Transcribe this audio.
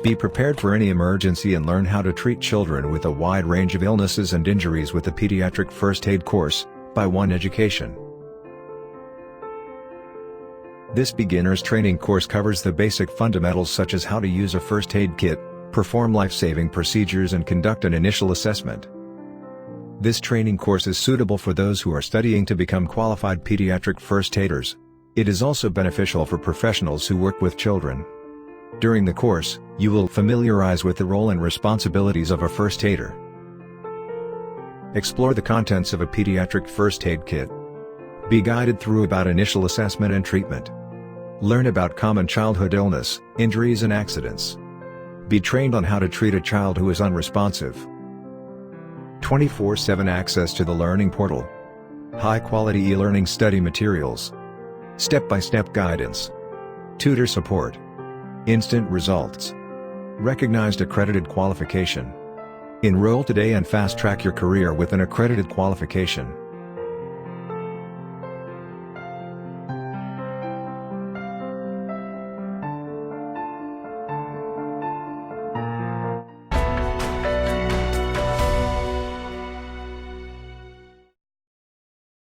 Be prepared for any emergency and learn how to treat children with a wide range of illnesses and injuries with the Paediatric First Aid Course, by One Education. This beginner's training course covers the basic fundamentals such as how to use a first aid kit, perform life-saving procedures and conduct an initial assessment. This training course is suitable for those who are studying to become qualified pediatric first aiders. It is also beneficial for professionals who work with children. During the course, you will familiarize with the role and responsibilities of a first aider. Explore the contents of a pediatric first aid kit. Be guided through about initial assessment and treatment. Learn about common childhood illness, injuries and accidents. Be trained on how to treat a child who is unresponsive. 24/7 access to the learning portal. High-quality e-learning study materials. Step-by-step guidance. Tutor support. Instant results. Recognized accredited qualification. Enroll today and fast-track your career with an accredited qualification.